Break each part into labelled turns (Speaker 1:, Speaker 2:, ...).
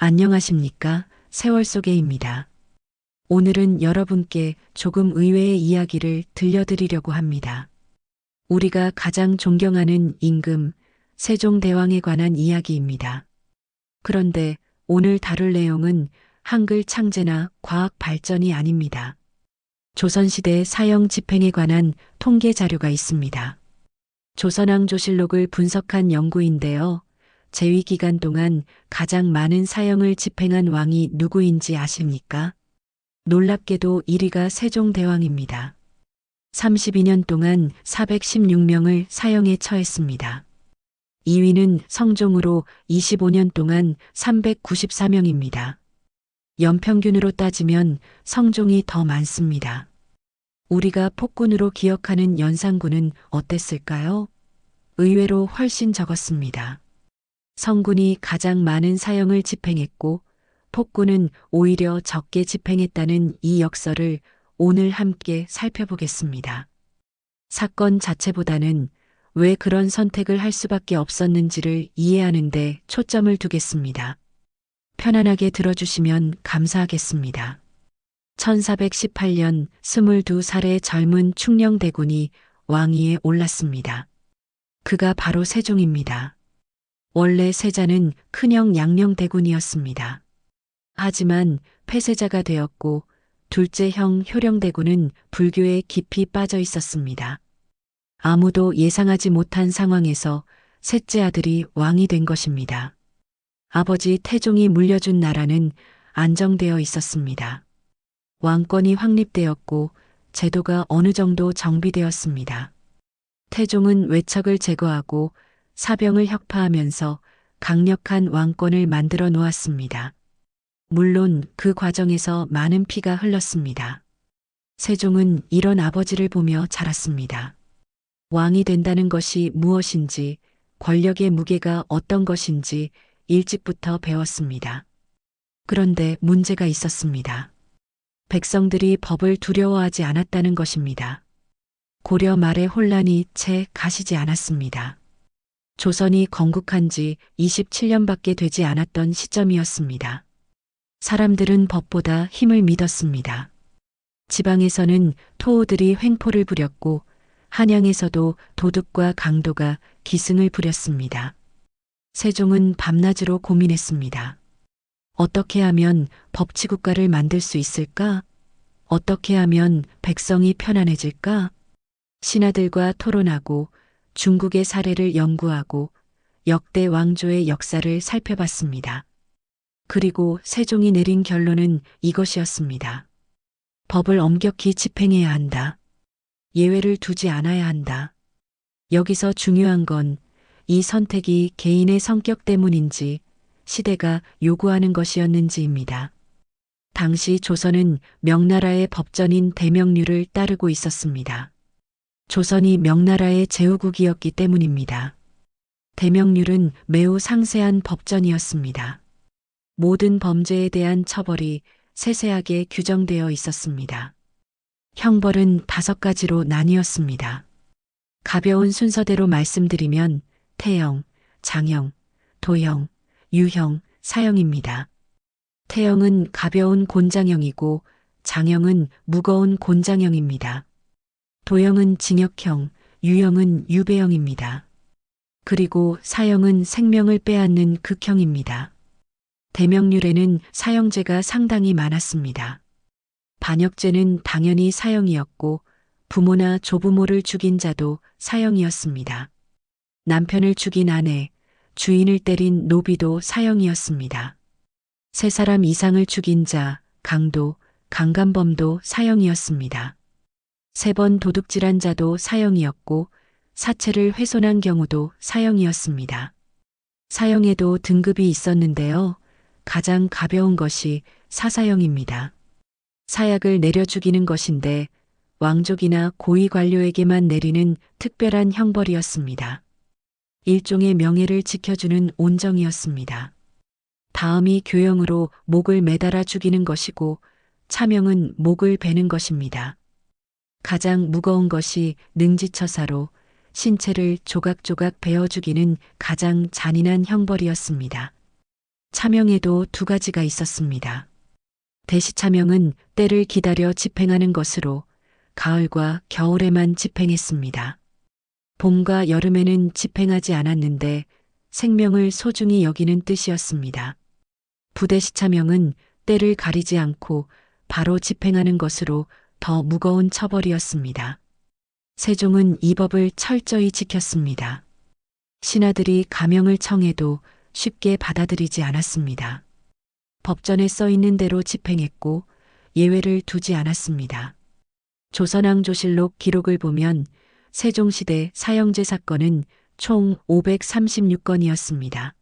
Speaker 1: 안녕하십니까? 세월 속에입니다. 오늘은 여러분께 조금 의외의 이야기를 들려드리려고 합니다. 우리가 가장 존경하는 임금, 세종대왕에 관한 이야기입니다. 그런데 오늘 다룰 내용은 한글 창제나 과학 발전이 아닙니다. 조선시대 사형 집행에 관한 통계 자료가 있습니다. 조선왕조실록을 분석한 연구인데요. 재위 기간 동안 가장 많은 사형을 집행한 왕이 누구인지 아십니까? 놀랍게도 1위가 세종대왕입니다. 32년 동안 416명을 사형에 처했습니다. 2위는 성종으로 25년 동안 394명입니다. 연평균으로 따지면 성종이 더 많습니다. 우리가 폭군으로 기억하는 연산군은 어땠을까요? 의외로 훨씬 적었습니다. 성군이 가장 많은 사형을 집행했고 폭군은 오히려 적게 집행했다는 이 역설을 오늘 함께 살펴보겠습니다. 사건 자체보다는 왜 그런 선택을 할 수밖에 없었는지를 이해하는 데 초점을 두겠습니다. 편안하게 들어주시면 감사하겠습니다. 1418년 22살의 젊은 충녕대군이 왕위에 올랐습니다. 그가 바로 세종입니다. 원래 세자는 큰형 양녕대군이었습니다. 하지만 폐세자가 되었고 둘째 형 효령대군은 불교에 깊이 빠져 있었습니다. 아무도 예상하지 못한 상황에서 셋째 아들이 왕이 된 것입니다. 아버지 태종이 물려준 나라는 안정되어 있었습니다. 왕권이 확립되었고 제도가 어느 정도 정비되었습니다. 태종은 외척을 제거하고 사병을 혁파하면서 강력한 왕권을 만들어 놓았습니다. 물론 그 과정에서 많은 피가 흘렀습니다. 세종은 이런 아버지를 보며 자랐습니다. 왕이 된다는 것이 무엇인지, 권력의 무게가 어떤 것인지 일찍부터 배웠습니다. 그런데 문제가 있었습니다. 백성들이 법을 두려워하지 않았다는 것입니다. 고려 말의 혼란이 채 가시지 않았습니다. 조선이 건국한 지 27년밖에 되지 않았던 시점이었습니다. 사람들은 법보다 힘을 믿었습니다. 지방에서는 토호들이 횡포를 부렸고 한양에서도 도둑과 강도가 기승을 부렸습니다. 세종은 밤낮으로 고민했습니다. 어떻게 하면 법치국가를 만들 수 있을까? 어떻게 하면 백성이 편안해질까? 신하들과 토론하고 중국의 사례를 연구하고 역대 왕조의 역사를 살펴봤습니다. 그리고 세종이 내린 결론은 이것이었습니다. 법을 엄격히 집행해야 한다. 예외를 두지 않아야 한다. 여기서 중요한 건 이 선택이 개인의 성격 때문인지 시대가 요구하는 것이었는지입니다. 당시 조선은 명나라의 법전인 대명률을 따르고 있었습니다. 조선이 명나라의 제후국이었기 때문입니다. 대명률은 매우 상세한 법전이었습니다. 모든 범죄에 대한 처벌이 세세하게 규정되어 있었습니다. 형벌은 5가지로 나뉘었습니다. 가벼운 순서대로 말씀드리면 태형, 장형, 도형, 유형, 사형입니다. 태형은 가벼운 곤장형이고 장형은 무거운 곤장형입니다. 도형은 징역형, 유형은 유배형입니다. 그리고 사형은 생명을 빼앗는 극형입니다. 대명률에는 사형죄가 상당히 많았습니다. 반역죄는 당연히 사형이었고 부모나 조부모를 죽인 자도 사형이었습니다. 남편을 죽인 아내, 주인을 때린 노비도 사형이었습니다. 3사람 이상을 죽인 자, 강도, 강간범도 사형이었습니다. 3번 도둑질한 자도 사형이었고 사체를 훼손한 경우도 사형이었습니다. 사형에도 등급이 있었는데요. 가장 가벼운 것이 사사형입니다. 사약을 내려 죽이는 것인데 왕족이나 고위 관료에게만 내리는 특별한 형벌이었습니다. 일종의 명예를 지켜주는 온정이었습니다. 다음이 교형으로 목을 매달아 죽이는 것이고 차명은 목을 베는 것입니다. 가장 무거운 것이 능지처사로 신체를 조각조각 베어 죽이는 가장 잔인한 형벌이었습니다. 차명에도 두 가지가 있었습니다. 대시차명은 때를 기다려 집행하는 것으로 가을과 겨울에만 집행했습니다. 봄과 여름에는 집행하지 않았는데 생명을 소중히 여기는 뜻이었습니다. 부대시차명은 때를 가리지 않고 바로 집행하는 것으로 더 무거운 처벌이었습니다. 세종은 이 법을 철저히 지켰습니다. 신하들이 가명을 청해도 쉽게 받아들이지 않았습니다. 법전에 써 있는 대로 집행했고 예외를 두지 않았습니다. 조선왕조실록 기록을 보면 세종시대 사형제 사건은 총 536건이었습니다.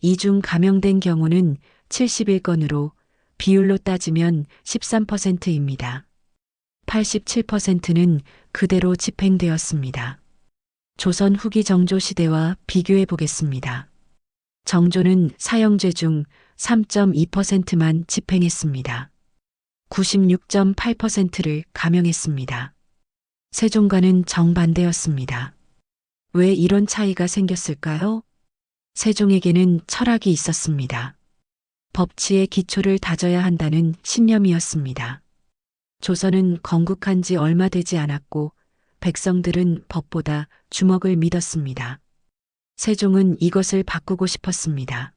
Speaker 1: 이 중 감형된 경우는 71건으로 비율로 따지면 13%입니다. 87%는 그대로 집행되었습니다. 조선 후기 정조 시대와 비교해 보겠습니다. 정조는 사형죄 중 3.2%만 집행했습니다. 96.8%를 감형했습니다. 세종과는 정반대였습니다. 왜 이런 차이가 생겼을까요? 세종에게는 철학이 있었습니다. 법치의 기초를 다져야 한다는 신념이었습니다. 조선은 건국한 지 얼마 되지 않았고 백성들은 법보다 주먹을 믿었습니다. 세종은 이것을 바꾸고 싶었습니다.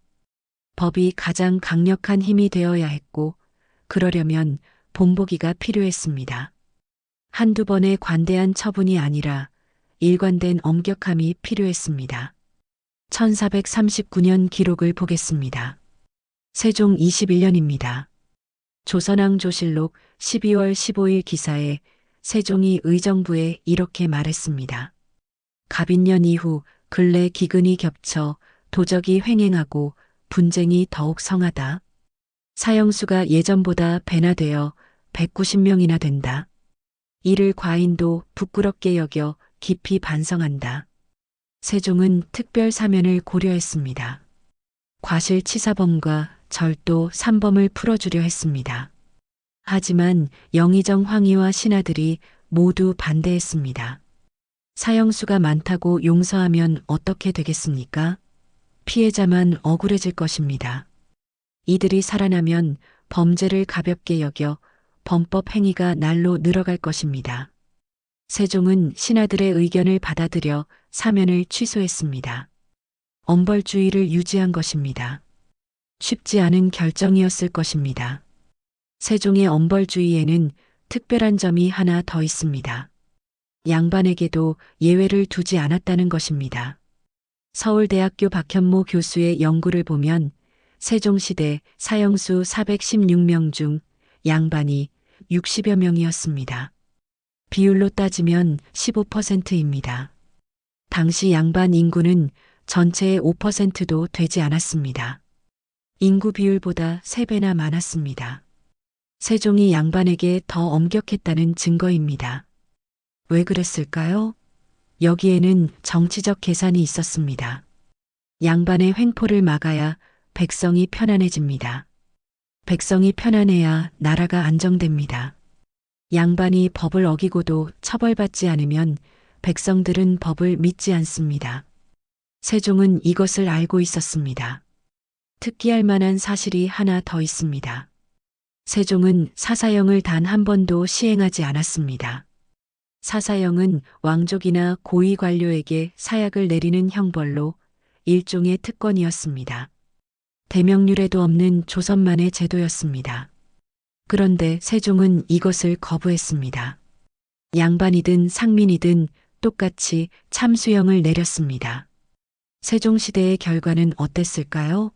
Speaker 1: 법이 가장 강력한 힘이 되어야 했고 그러려면 본보기가 필요했습니다. 한두 번의 관대한 처분이 아니라 일관된 엄격함이 필요했습니다. 1439년 기록을 보겠습니다. 세종 21년입니다. 조선왕조실록 12월 15일 기사에 세종이 의정부에 이렇게 말했습니다. 갑인년 이후 근래 기근이 겹쳐 도적이 횡행하고 분쟁이 더욱 성하다. 사형수가 예전보다 배나 되어 190명이나 된다. 이를 과인도 부끄럽게 여겨 깊이 반성한다. 세종은 특별 사면을 고려했습니다. 과실치사범과 절도 3범을 풀어주려 했습니다. 하지만 영의정 황희와 신하들이 모두 반대했습니다. 사형수가 많다고 용서하면 어떻게 되겠습니까? 피해자만 억울해질 것입니다. 이들이 살아나면 범죄를 가볍게 여겨 범법 행위가 날로 늘어갈 것입니다. 세종은 신하들의 의견을 받아들여 사면을 취소했습니다. 엄벌주의를 유지한 것입니다. 쉽지 않은 결정이었을 것입니다. 세종의 엄벌주의에는 특별한 점이 하나 더 있습니다. 양반에게도 예외를 두지 않았다는 것입니다. 서울대학교 박현모 교수의 연구를 보면 세종시대 사형수 416명 중 양반이 60여 명이었습니다. 비율로 따지면 15%입니다. 당시 양반 인구는 전체의 5%도 되지 않았습니다. 인구 비율보다 3배나 많았습니다. 세종이 양반에게 더 엄격했다는 증거입니다. 왜 그랬을까요? 여기에는 정치적 계산이 있었습니다. 양반의 횡포를 막아야 백성이 편안해집니다. 백성이 편안해야 나라가 안정됩니다. 양반이 법을 어기고도 처벌받지 않으면 백성들은 법을 믿지 않습니다. 세종은 이것을 알고 있었습니다. 특기할 만한 사실이 하나 더 있습니다. 세종은 사사형을 단 한 번도 시행하지 않았습니다. 사사형은 왕족이나 고위 관료에게 사약을 내리는 형벌로 일종의 특권이었습니다. 대명률에도 없는 조선만의 제도였습니다. 그런데 세종은 이것을 거부했습니다. 양반이든 상민이든 똑같이 참수형을 내렸습니다. 세종시대의 결과는 어땠을까요?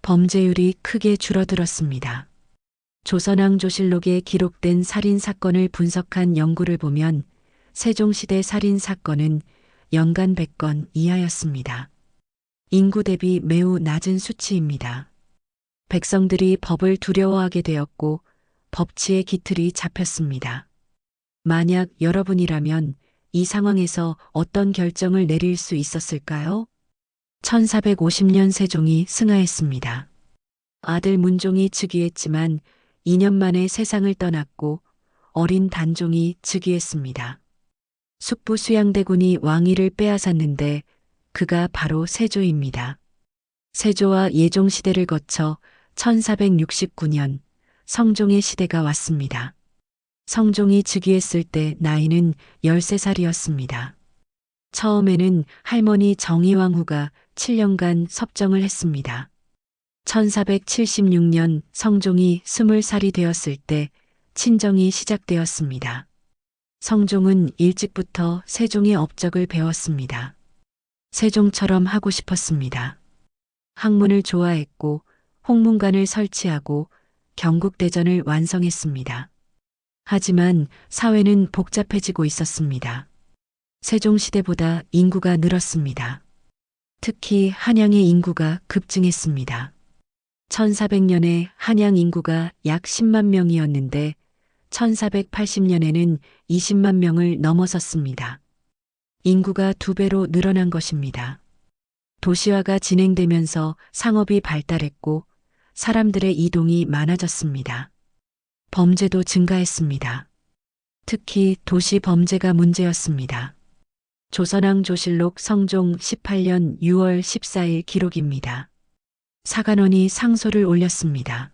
Speaker 1: 범죄율이 크게 줄어들었습니다. 조선왕조실록에 기록된 살인사건을 분석한 연구를 보면 세종시대 살인사건은 연간 100건 이하였습니다. 인구 대비 매우 낮은 수치입니다. 백성들이 법을 두려워하게 되었고 법치의 기틀이 잡혔습니다. 만약 여러분이라면 이 상황에서 어떤 결정을 내릴 수 있었을까요? 1450년 세종이 승하했습니다. 아들 문종이 즉위했지만 2년 만에 세상을 떠났고 어린 단종이 즉위했습니다. 숙부 수양대군이 왕위를 빼앗았는데 그가 바로 세조입니다. 세조와 예종 시대를 거쳐 1469년 성종의 시대가 왔습니다. 성종이 즉위했을 때 나이는 13살이었습니다. 처음에는 할머니 정의왕후가 7년간 섭정을 했습니다. 1476년 성종이 20살이 되었을 때 친정이 시작되었습니다. 성종은 일찍부터 세종의 업적을 배웠습니다. 세종처럼 하고 싶었습니다. 학문을 좋아했고 홍문관을 설치하고 경국대전을 완성했습니다. 하지만 사회는 복잡해지고 있었습니다. 세종시대보다 인구가 늘었습니다. 특히 한양의 인구가 급증했습니다. 1400년에 한양 인구가 약 10만 명이었는데 1480년에는 20만 명을 넘어섰습니다. 인구가 2배로 늘어난 것입니다. 도시화가 진행되면서 상업이 발달했고 사람들의 이동이 많아졌습니다. 범죄도 증가했습니다. 특히 도시 범죄가 문제였습니다. 조선왕조실록 성종 18년 6월 14일 기록입니다. 사간원이 상소를 올렸습니다.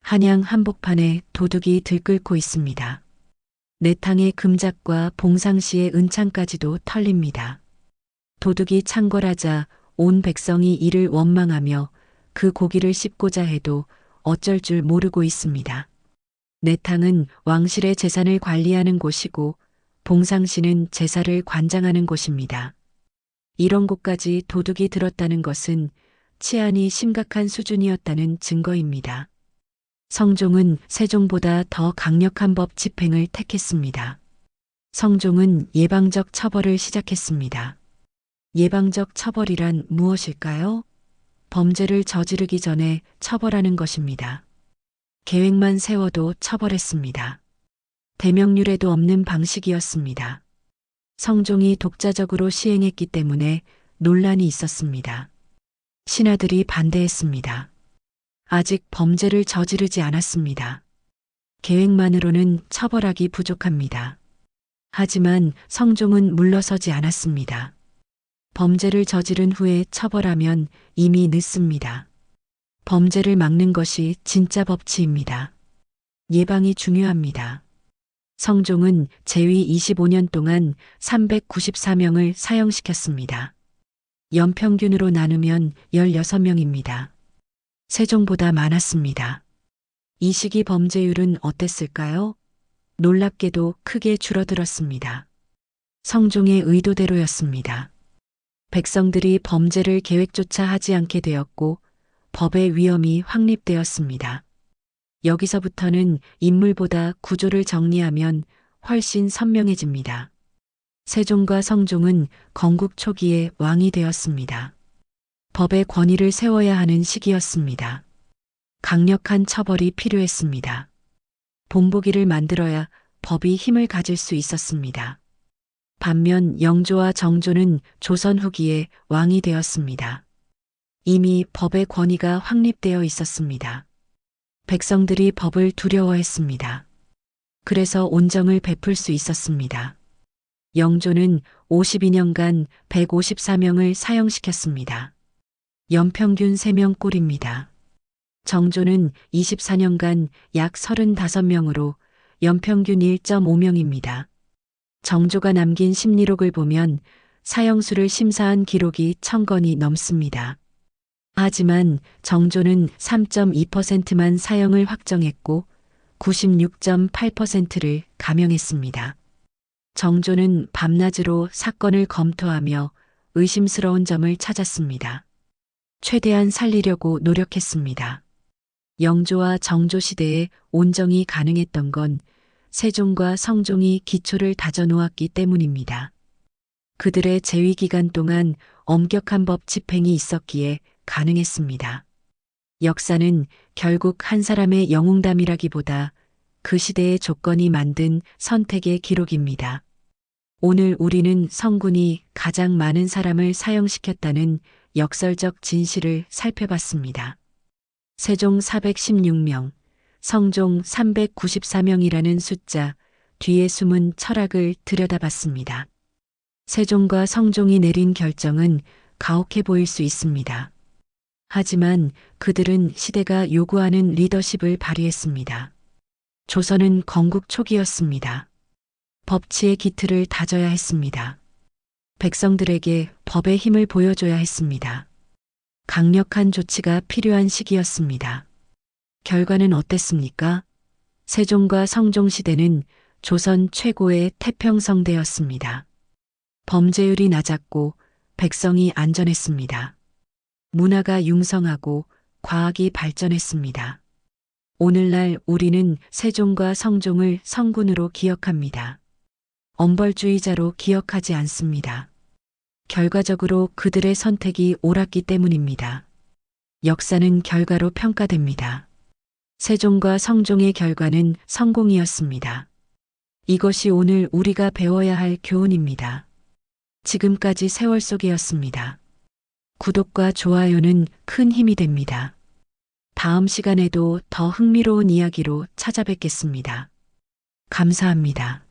Speaker 1: 한양 한복판에 도둑이 들끓고 있습니다. 내탕의 금작과 봉상시의 은창까지도 털립니다. 도둑이 창궐하자 온 백성이 이를 원망하며 그 고기를 씹고자 해도 어쩔 줄 모르고 있습니다. 내탕은 왕실의 재산을 관리하는 곳이고 봉상시는 제사를 관장하는 곳입니다. 이런 곳까지 도둑이 들었다는 것은 치안이 심각한 수준이었다는 증거입니다. 성종은 세종보다 더 강력한 법 집행을 택했습니다. 성종은 예방적 처벌을 시작했습니다. 예방적 처벌이란 무엇일까요? 범죄를 저지르기 전에 처벌하는 것입니다. 계획만 세워도 처벌했습니다. 대명률에도 없는 방식이었습니다. 성종이 독자적으로 시행했기 때문에 논란이 있었습니다. 신하들이 반대했습니다. 아직 범죄를 저지르지 않았습니다. 계획만으로는 처벌하기 부족합니다. 하지만 성종은 물러서지 않았습니다. 범죄를 저지른 후에 처벌하면 이미 늦습니다. 범죄를 막는 것이 진짜 법치입니다. 예방이 중요합니다. 성종은 재위 25년 동안 394명을 사형시켰습니다. 연평균으로 나누면 16명입니다. 세종보다 많았습니다. 이 시기 범죄율은 어땠을까요? 놀랍게도 크게 줄어들었습니다. 성종의 의도대로였습니다. 백성들이 범죄를 계획조차 하지 않게 되었고 법의 위엄이 확립되었습니다. 여기서부터는 인물보다 구조를 정리하면 훨씬 선명해집니다. 세종과 성종은 건국 초기에 왕이 되었습니다. 법의 권위를 세워야 하는 시기였습니다. 강력한 처벌이 필요했습니다. 본보기를 만들어야 법이 힘을 가질 수 있었습니다. 반면 영조와 정조는 조선 후기에 왕이 되었습니다. 이미 법의 권위가 확립되어 있었습니다. 백성들이 법을 두려워했습니다. 그래서 온정을 베풀 수 있었습니다. 영조는 52년간 154명을 사형시켰습니다. 연평균 3명꼴입니다. 정조는 24년간 약 35명으로 연평균 1.5명입니다. 정조가 남긴 심리록을 보면 사형수를 심사한 기록이 1000건이 넘습니다. 하지만 정조는 3.2%만 사형을 확정했고 96.8%를 감형했습니다. 정조는 밤낮으로 사건을 검토하며 의심스러운 점을 찾았습니다. 최대한 살리려고 노력했습니다. 영조와 정조 시대에 온정이 가능했던 건 세종과 성종이 기초를 다져놓았기 때문입니다. 그들의 재위 기간 동안 엄격한 법 집행이 있었기에 가능했습니다. 역사는 결국 한 사람의 영웅담이라기보다 그 시대의 조건이 만든 선택의 기록입니다. 오늘 우리는 성군이 가장 많은 사람을 사형시켰다는 역설적 진실을 살펴봤습니다. 세종 416명, 성종 394명이라는 숫자 뒤에 숨은 철학을 들여다봤습니다. 세종과 성종이 내린 결정은 가혹해 보일 수 있습니다. 하지만 그들은 시대가 요구하는 리더십을 발휘했습니다. 조선은 건국 초기였습니다. 법치의 기틀을 다져야 했습니다. 백성들에게 법의 힘을 보여줘야 했습니다. 강력한 조치가 필요한 시기였습니다. 결과는 어땠습니까? 세종과 성종 시대는 조선 최고의 태평성대였습니다. 범죄율이 낮았고 백성이 안전했습니다. 문화가 융성하고 과학이 발전했습니다. 오늘날 우리는 세종과 성종을 성군으로 기억합니다. 엄벌주의자로 기억하지 않습니다. 결과적으로 그들의 선택이 옳았기 때문입니다. 역사는 결과로 평가됩니다. 세종과 성종의 결과는 성공이었습니다. 이것이 오늘 우리가 배워야 할 교훈입니다. 지금까지 세월 속이었습니다. 구독과 좋아요는 큰 힘이 됩니다. 다음 시간에도 더 흥미로운 이야기로 찾아뵙겠습니다. 감사합니다.